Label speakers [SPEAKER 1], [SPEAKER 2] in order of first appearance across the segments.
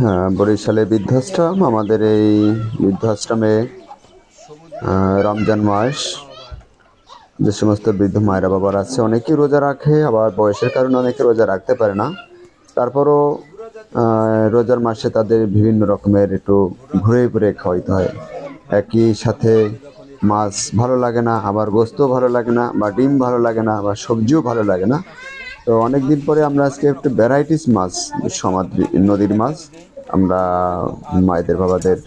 [SPEAKER 1] হ্যাঁ, বরিশালে বৃদ্ধাশ্রম। আমাদের এই বৃদ্ধাশ্রমে রমজান মাস যে সমস্ত বৃদ্ধ মায়েরা বাবারা আছে অনেকেই রোজা রাখে, আবার বয়সের কারণে অনেকে রোজা রাখতে পারে না। তারপরও রোজার মাসে তাদের বিভিন্ন রকমের একটু ঘুরে ঘুরে খাওয়াইতে হয়। একই সাথে মাছ ভালো লাগে না, আবার গোস্তও ভালো লাগে না, বা ডিম ভালো লাগে না, বা সবজিও ভালো লাগে না। তো অনেকদিন পরে আমরা আজকে একটু ভ্যারাইটিস মাছ, নদীর মাছ আমরা মায়েদের বাবাদের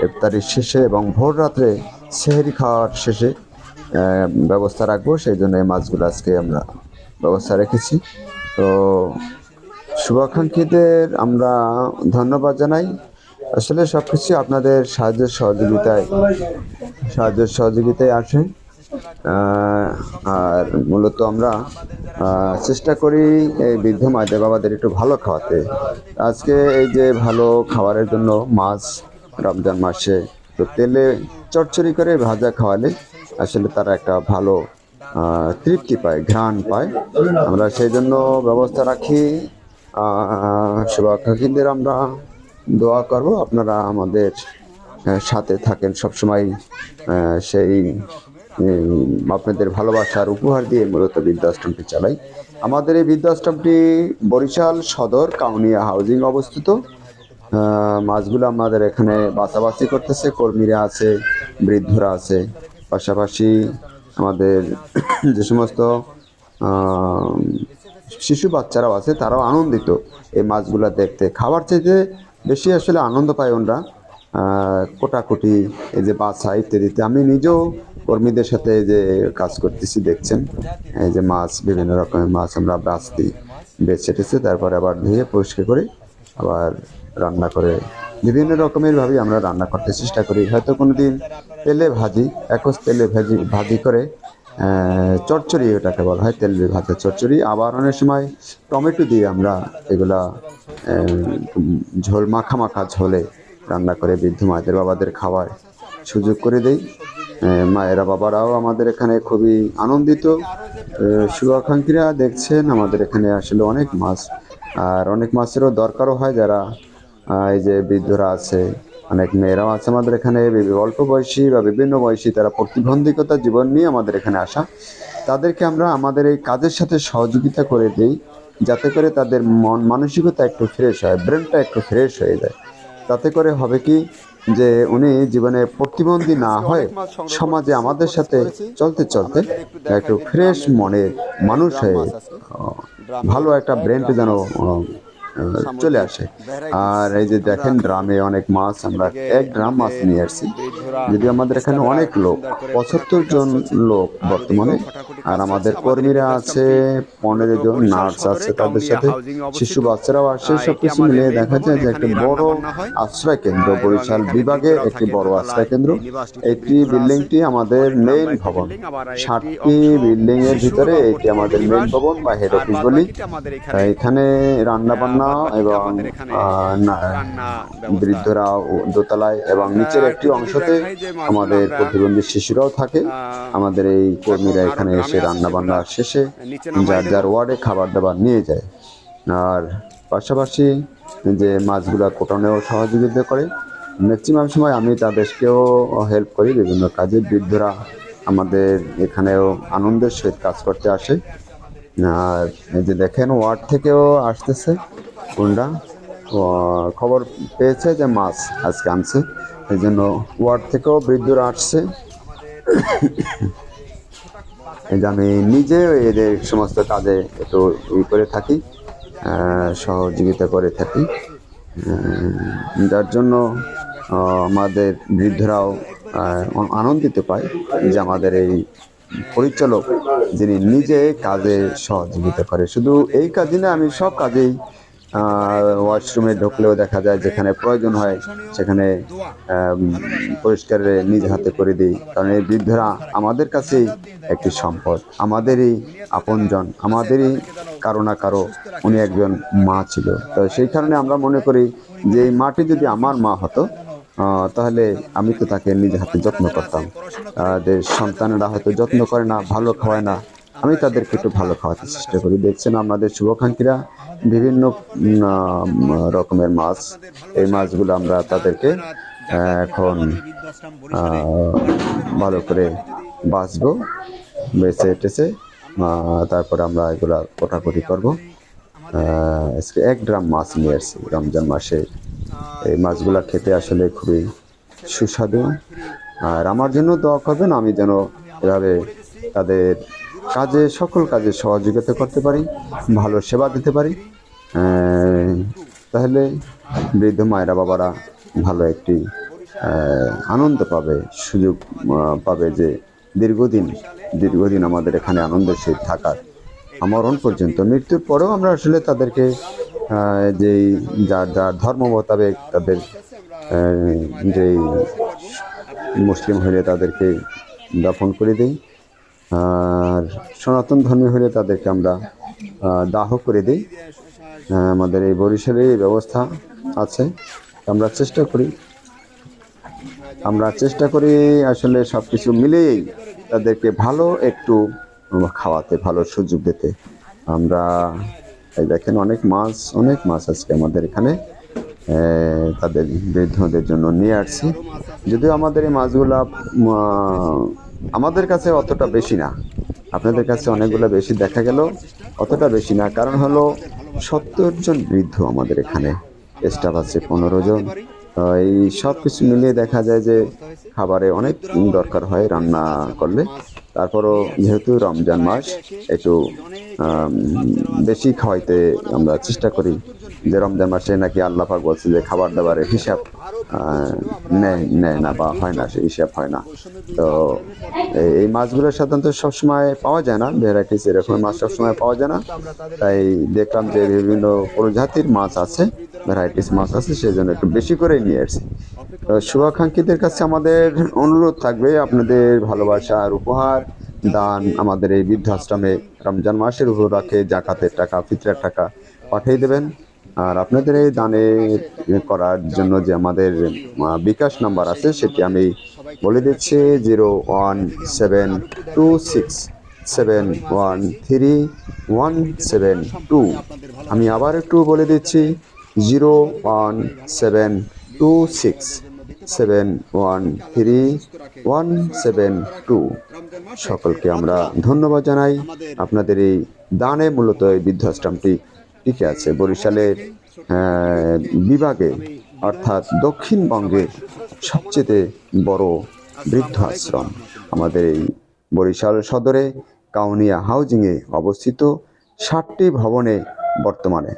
[SPEAKER 1] ইফতারির শেষে এবং ভোর রাত্রে সেহরি খাওয়ার শেষে ব্যবস্থা রাখবো, সেই জন্য এই মাছগুলো আজকে আমরা ব্যবস্থা রেখেছি। তো শুভাকাঙ্ক্ষীদের আমরা ধন্যবাদ জানাই। আসলে সবকিছু আপনাদের সাহায্যের সহযোগিতায় আসে। আর মূলত আমরা চেষ্টা করি এই বৃদ্ধ মায়েদের বাবাদের একটু ভালো খাওয়াতে। আজকে এই যে ভালো খাবারের জন্য মাছ, রমজান মাসে তো তেলে চচ্চড়ি করে ভাজা খাওয়ালে আসলে তারা একটা ভালো তৃপ্তি পায়, ঘ্রাণ পায়। আমরা সেই জন্য ব্যবস্থা রাখি। শুভাকাঙ্ক্ষীদের আমরা দোয়া করব আপনারা আমাদের সাথে থাকেন সবসময়। সেই আপনাদের ভালোবাসার উপহার দিয়ে মূলত বৃদ্ধাশ্রমটি চালাই। আমাদের এই বৃদ্ধাশ্রমটি বরিশাল সদর কাউনিয়া হাউজিং অবস্থিত। মাছগুলো আমাদের এখানে বাছাবাছি করতেছে, কর্মীরা আছে, বৃদ্ধরা আছে, পাশাপাশি আমাদের যে সমস্ত আহ, শিশু বাচ্চারাও আছে, তারাও আনন্দিত এই মাছগুলো দেখতে। খাবার চাইতে বেশি আসলে আনন্দ পায় ওনরা কোটাকুটি, এই যে বাছা ইত্যাদিতে। আমি নিজেও কর্মীদের সাথে যে কাজ করতেছি দেখছেন, এই যে মাছ, বিভিন্ন রকমের মাছ আমরা বাছতি, বেছে টেছে তারপরে আবার ধুয়ে পরিষ্কার করে আবার রান্না করে বিভিন্ন রকমের ভাবে আমরা রান্না করতে চেষ্টা করি। হয়তো কোনোদিন তেলে ভাজি, একজ তেলে ভাজি ভাজি করে চচ্চড়ি, ওটাকে বলা হয় তেলে ভাজা চচ্চড়ি। আবার অনেক সময় টমেটো দিয়ে আমরা এগুলা ঝোল, মাখা মাখা ঝোলে রান্না করে বৃদ্ধ মায়েদের বাবাদের খাওয়ার সুযোগ করে দেই। মায়েরা বাবারাও আমাদের এখানে খুবই আনন্দিত। শুভাকাঙ্ক্ষীরা দেখছেন আমাদের এখানে আসলে অনেক মাছ, আর অনেক মাছেরও দরকারও হয়। যারা এই যে বৃদ্ধরা আছে, অনেক মেয়েরাও আছে আমাদের এখানে, অল্প বয়সী বা বিভিন্ন বয়সী, তারা প্রতিবন্ধকতা জীবন নিয়ে আমাদের এখানে আসা। তাদেরকে আমরা আমাদের এই কাজের সাথে সহযোগিতা করে দিই, যাতে করে তাদের মন মানসিকতা একটু ফ্রেশ হয়, ব্রেনটা একটু ফ্রেশ হয়ে যায়। তাতে করে হবে কি, যে উনি জীবনে প্রতিবন্ধী না হয়ে সমাজে আমাদের সাথে চলতে চলতে একটু ফ্রেশ মনের মানুষ হয়ে ভালো একটা ব্রেনটা যেন চলে আসে। আর এই যে দেখেন ড্রামে অনেক মাছ, আমরা 1 ড্রাম মাছ নিয়ে আসছি। যদি আমাদের এখানে অনেক লোক, 75 জন লোক বর্তমানে, আর আমাদের কর্মীরা আছে 15 জন, নার্স আছে তাদের সাথে, শিশু বাচ্চারাও আসে। সবকিছু মিলিয়ে দেখা যায় যে একটা বড় আশ্রয় কেন্দ্র, বরিশাল বিভাগে একটি বড় আশ্রয় কেন্দ্র। এটি বিল্ডিংটি আমাদের মেইন ভবন। 7টি বিল্ডিং এর ভিতরে এটি আমাদের মেইন ভবন বা হেড অফিস বলি। এখানে রান্না বান্না এবং বৃদ্ধরা দোতলায় এবং নিচের একটি অংশতে আমাদের প্রতিবন্ধী শিশুরাও থাকে। আমাদের এই কর্মীরা এখানে এসে রান্না বান্না শেষে যার যার ওয়ার্ডে খাবার দাবার নিয়ে যায়। আর পাশাপাশি যে মাছগুলা কোটানেও সহযোগিতা করে, ম্যাক্সিমাম সময় আমি তাদেরকেও হেল্প করি বিভিন্ন কাজে। বৃদ্ধরা আমাদের এখানেও আনন্দের সহিত কাজ করতে আসে। আর এই যে দেখেন ওয়ার্ড থেকেও আসতেছে কোনটা, খবর পেয়েছে যে মাছ আজকে আনছে, এই জন্য ওয়ার্ড থেকেও বৃদ্ধরা আসছে। এই যে আমি নিজে এদের সমস্ত কাজে একটু করে থাকি, সহযোগিতা করে থাকি, যার জন্য আমাদের বৃদ্ধরাও আনন্দিত পায় যে আমাদের এই পরিচালক যিনি নিজে কাজে সহযোগিতা করে। শুধু এই কাজই না, আমি সব কাজেই ওয়াশরুমে ঢুকলেও দেখা যায় যেখানে প্রয়োজন হয় সেখানে পরিষ্কার নিজ হাতে করে দিই। কারণ এই বৃদ্ধরা আমাদের কাছেই একটি সম্পদ, আমাদেরই আপনজন, আমাদেরই কারো না কারো উনি একজন মা ছিল। তো সেই কারণে আমরা মনে করি যে এই মাটি যদি আমার মা হতো, তাহলে আমি তো তাকে নিজে হাতে যত্ন করতাম। যে সন্তানেরা হয়তো যত্ন করে না, ভালো খাওয়ায় না, আমি তাদেরকে একটু ভালো খাওয়াতে চেষ্টা করি। দেখছেন আমাদের শুভাকাঙ্ক্ষীরা বিভিন্ন রকমের মাছ, এই মাছগুলো আমরা তাদেরকে এখন ভালো করে বাছবো, বেছে টেছে তারপরে আমরা এগুলা কোটাকুটি করবো। আজকে 1 ড্রাম মাছ নিয়ে আসছি রমজান মাসে। এই মাছগুলা খেতে আসলে খুবই সুস্বাদু। আর আমার জন্য দোয়া করবেন, আমি যেন এভাবে তাদের কাজে, সকল কাজে সহযোগিতা করতে পারি, ভালো সেবা দিতে পারি। তাহলে বৃদ্ধ মায়েরা বাবারা ভালো একটি আনন্দ পাবে, সুযোগ পাবে যে দীর্ঘদিন আমাদের এখানে আনন্দের সহিত থাকার, মরণ পর্যন্ত, মৃত্যুর পরেও আমরা আসলে তাদেরকে যেই যার ধর্ম মোতাবেক তাদের যেই মুসলিম হলে তাদেরকে দাফন করে দিই, আর সনাতন ধর্মী হলে তাদেরকে আমরা দাহ করে দিই। আমাদের এই বরিশালে এই ব্যবস্থা আছে। আমরা চেষ্টা করি আসলে সব কিছু মিলিয়েই তাদেরকে ভালো একটু খাওয়াতে, ভালো সুযোগ দিতে। আমরা এই দেখেন অনেক মাছ আজকে আমাদের এখানে তাদের বৃদ্ধদের জন্য নিয়ে আসছি। যদিও আমাদের এই মাছগুলা আমাদের কাছে অতটা বেশি না, আপনাদের কাছে অনেকগুলো বেশি দেখা গেল, অতটা বেশি না। কারণ হলো 70 জন বৃদ্ধ আমাদের এখানে, স্টাফ আছে 15 জন। এই সব কিছু মিলিয়ে দেখা যায় যে খাবারে অনেক দরকার হয় রান্না করলে। তারপরও যেহেতু রমজান মাস, একটু বেশি খাওয়াইতে আমরা চেষ্টা করি। যে রমজান মাসে নাকি আল্লাহ পাক বলছে যে খাবার দাবারের হিসাব নেয় না বা হয় না, সেই হিসাব হয় না। তো এই মাছগুলো সাধারণত সবসময় পাওয়া যায় না, ভ্যারাইটিস এরকম মাছ সবসময় পাওয়া যায় না। তাই দেখলাম যে বিভিন্ন প্রজাতির মাছ আছে, ভ্যারাইটিস মাছ আছে, সেই জন্য একটু বেশি করে নিয়ে আসছি। তো শুভাকাঙ্ক্ষীদের কাছে আমাদের অনুরোধ থাকবে, আপনাদের ভালোবাসা আর উপহার দান আমাদের এই বৃদ্ধাশ্রমে রমজান মাসের উপলক্ষে জাকাতের টাকা, ফিতরার টাকা পাঠিয়ে দেবেন। আর আপনাদের এই দানে করার জন্য যে আমাদের বিকাশ নাম্বার আছে, সেটি আমি বলে দিচ্ছি 0176271317 আমি আবার একটু বলে দিচ্ছি 0176271317 সকলকে আমরা ধন্যবাদ জানাই। আপনাদের এই দানে মূলত এই বৃদ্ধাশ্রমটি টিকে আছে বরিশালের বিভাগে, অর্থাৎ দক্ষিণবঙ্গের সবচেয়ে বড় বৃদ্ধাশ্রম আমাদের এই বরিশাল সদরে কাউনিয়া হাউজিংয়ে অবস্থিত, 7টি ভবনে বর্তমানে।